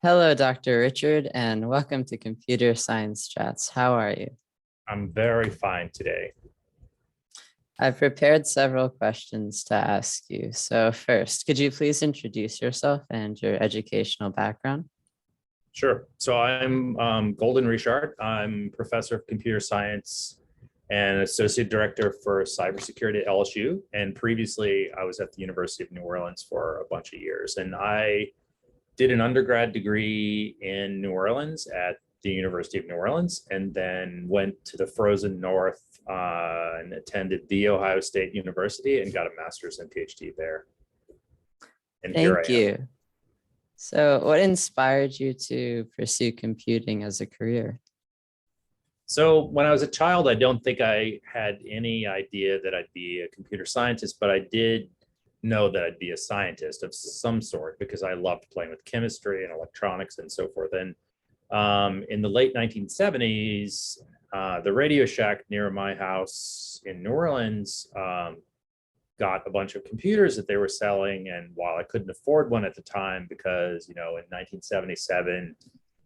Hello, Dr. Richard, and welcome to Computer Science Chats. How are you? I'm very fine today. I've prepared several questions to ask you. So first, could you please introduce yourself and your educational background? Sure. So I'm Golden Richard. I'm professor of computer science and associate director for cybersecurity at LSU. And previously, I was at the University of New Orleans for a bunch of years. And I did an undergrad degree in New Orleans at the University of New Orleans, and then went to the frozen north and attended The Ohio State University and got a master's and PhD there. And here Thank I am. you. So what inspired you to pursue computing as a career? So when I was a child, I don't think I had any idea that I'd be a computer scientist, but I did know that I'd be a scientist of some sort because I loved playing with chemistry and electronics and so forth. And in the late 1970s, the Radio Shack near my house in New Orleans got a bunch of computers that they were selling. And while I couldn't afford one at the time, because, in 1977,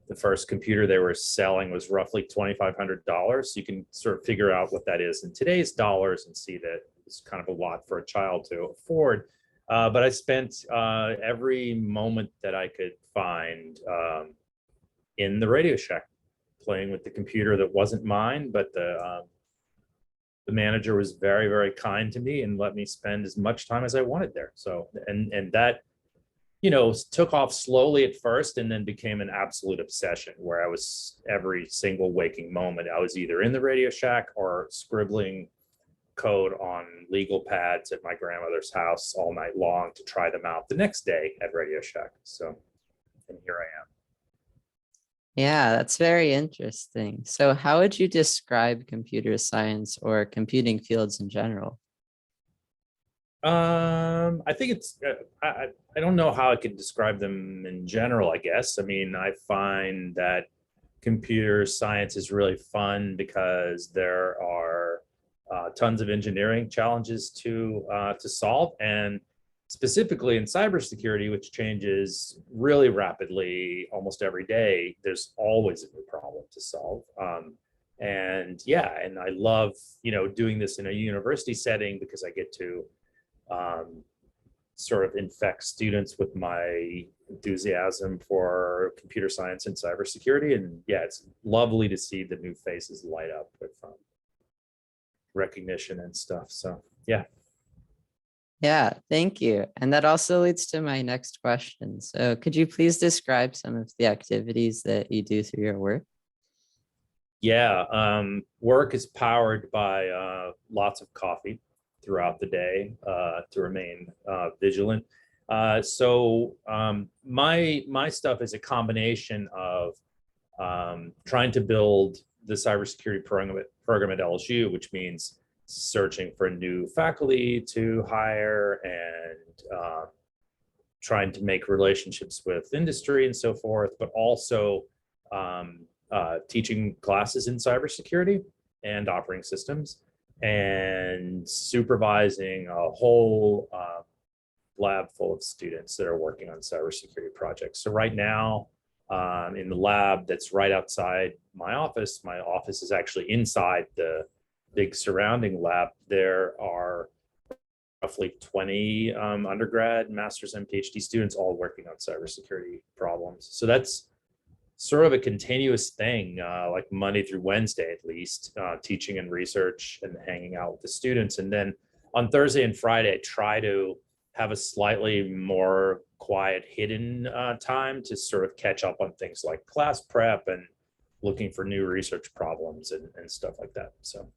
the first computer they were selling was roughly $2,500. So you can sort of figure out what that is in today's dollars and see that it's kind of a lot for a child to afford. But I spent every moment that I could find in the Radio Shack playing with the computer that wasn't mine, but the manager was very, very kind to me and let me spend as much time as I wanted there. So, and that, took off slowly at first and then became an absolute obsession where I was every single waking moment, I was either in the Radio Shack or scribbling code on legal pads at my grandmother's house all night long to try them out the next day at Radio Shack. So, and here I am. Yeah, that's very interesting. So how would you describe computer science or computing fields in general? I think it's, I don't know how I could describe them in general, I guess. I mean, I find that computer science is really fun because there are tons of engineering challenges to solve, and specifically in cybersecurity, which changes really rapidly almost every day, there's always a new problem to solve. And yeah, and I love, doing this in a university setting because I get to sort of infect students with my enthusiasm for computer science and cybersecurity. And yeah, it's lovely to see the new faces light up with recognition and stuff. So yeah. Yeah, thank you. And that also leads to my next question. So could you please describe some of the activities that you do through your work? Yeah, work is powered by lots of coffee throughout the day to remain vigilant. So my stuff is a combination of trying to build the cybersecurity program at LSU, which means searching for new faculty to hire and trying to make relationships with industry and so forth, but also teaching classes in cybersecurity and operating systems, and supervising a whole lab full of students that are working on cybersecurity projects. So right now, in the lab that's right outside my office is actually inside the big surrounding lab. There are roughly 20 undergrad, master's, and PhD students all working on cybersecurity problems. So that's sort of a continuous thing, like Monday through Wednesday at least, teaching and research and hanging out with the students. And then on Thursday and Friday, I try to have a slightly more quiet, hidden time to sort of catch up on things like class prep and looking for new research problems and stuff like that. So.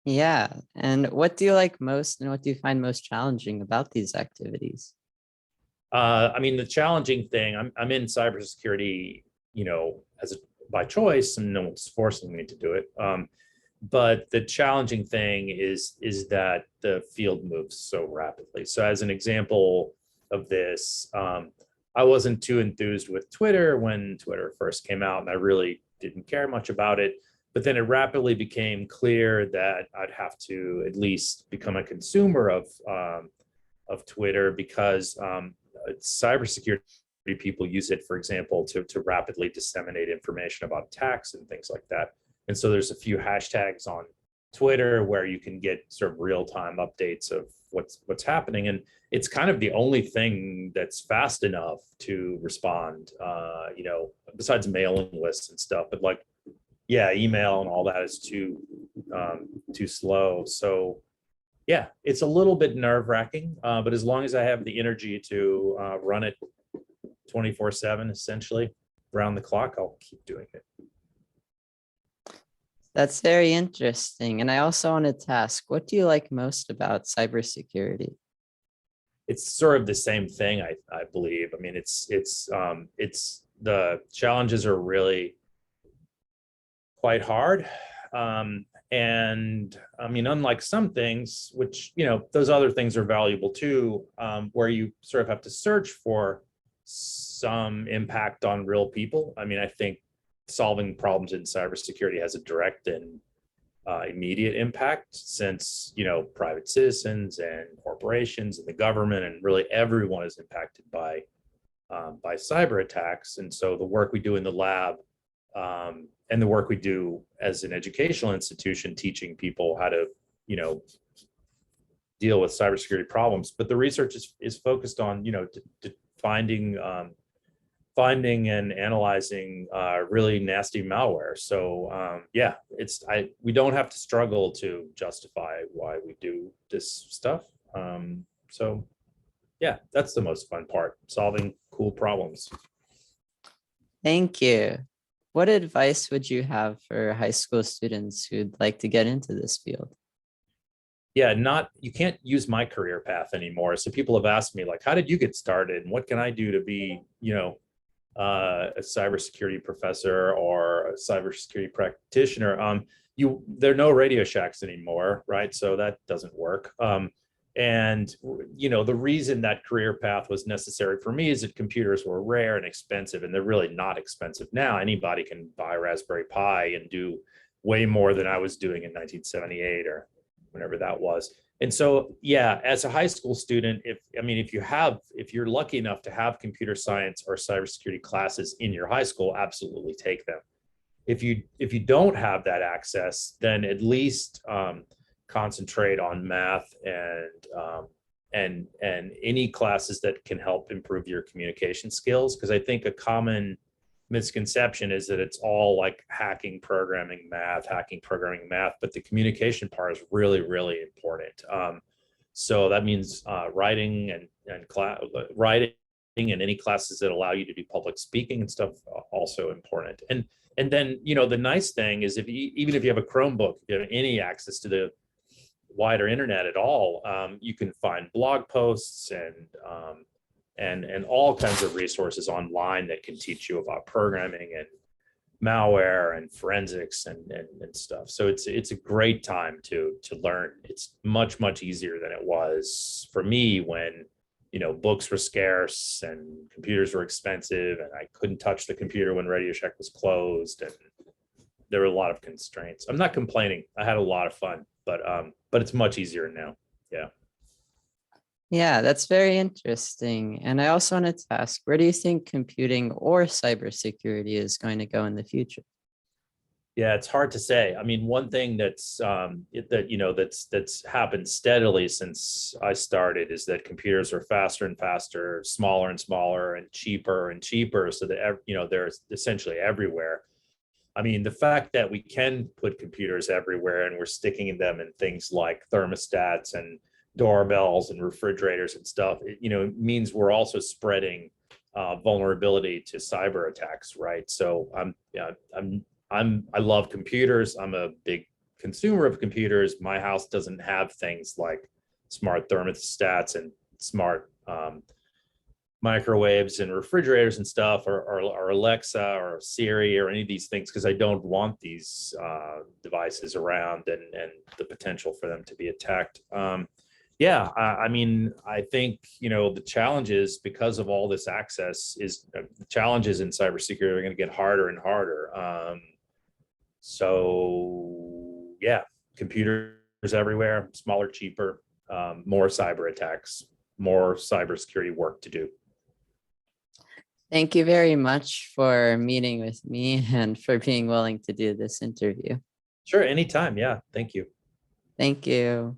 Yeah, and what do you like most and what do you find most challenging about these activities? I mean, the challenging thing, I'm in cybersecurity, by choice, and no one's forcing me to do it. But the challenging thing is that the field moves so rapidly. So as an example of this, I wasn't too enthused with Twitter when Twitter first came out, and I really didn't care much about it. But then it rapidly became clear that I'd have to at least become a consumer of Twitter because cybersecurity people use it, for example, to rapidly disseminate information about attacks and things like that. And so there's a few hashtags on Twitter where you can get sort of real-time updates of what's happening. And it's kind of the only thing that's fast enough to respond, besides mailing lists and stuff. But like, yeah, email and all that is too slow. So yeah, it's a little bit nerve-wracking, but as long as I have the energy to run it 24/7, essentially around the clock, I'll keep doing it. That's very interesting. And I also wanted to ask, what do you like most about cybersecurity? It's sort of the same thing, I believe. I mean, it's the challenges are really quite hard. And I mean, unlike some things, which, those other things are valuable too, where you sort of have to search for some impact on real people. I mean, I think solving problems in cybersecurity has a direct and immediate impact, since, private citizens and corporations and the government and really everyone is impacted by cyber attacks. And so the work we do in the lab, and the work we do as an educational institution, teaching people how to, deal with cybersecurity problems. But the research is focused on, finding and analyzing really nasty malware. So yeah, we don't have to struggle to justify why we do this stuff. So yeah, that's the most fun part, solving cool problems. Thank you. What advice would you have for high school students who'd like to get into this field? Yeah, you can't use my career path anymore. So people have asked me, like, how did you get started and what can I do to be, a cybersecurity professor or a cybersecurity practitioner? There are no Radio Shacks anymore, right? So that doesn't work. And the reason that career path was necessary for me is that computers were rare and expensive, and they're really not expensive now. Anybody can buy a Raspberry Pi and do way more than I was doing in 1978 or whenever that was. And so, yeah, as a high school student, if you're lucky enough to have computer science or cybersecurity classes in your high school, absolutely take them. If you don't have that access, then at least concentrate on math and any classes that can help improve your communication skills. Because I think a common misconception is that it's all like hacking programming math, but the communication part is really, really important. So that means writing and any classes that allow you to do public speaking and stuff, also important. And then, the nice thing is even if you have a Chromebook, if you have any access to the wider internet at all, you can find blog posts and all kinds of resources online that can teach you about programming and malware and forensics and stuff. So it's a great time to learn. It's much, much easier than it was for me when, books were scarce and computers were expensive and I couldn't touch the computer when Radio Shack was closed, and there were a lot of constraints. I'm not complaining. I had a lot of fun, but it's much easier now. Yeah. Yeah, that's very interesting. And I also wanted to ask, where do you think computing or cybersecurity is going to go in the future? Yeah, it's hard to say. I mean, one thing that's happened steadily since I started is that computers are faster and faster, smaller and smaller, and cheaper, so that they're essentially everywhere. I mean, the fact that we can put computers everywhere and we're sticking them in things like thermostats and doorbells and refrigerators and stuff, it means we're also spreading vulnerability to cyber attacks, right? So I love computers. I'm a big consumer of computers. My house doesn't have things like smart thermostats and smart microwaves and refrigerators and stuff, or Alexa or Siri or any of these things, because I don't want these devices around and the potential for them to be attacked. Yeah, I mean, I think, the challenges, because of all this access, is the challenges in cybersecurity are going to get harder and harder. So yeah, computers everywhere, smaller, cheaper, more cyber attacks, more cybersecurity work to do. Thank you very much for meeting with me and for being willing to do this interview. Sure, anytime. Yeah, thank you. Thank you.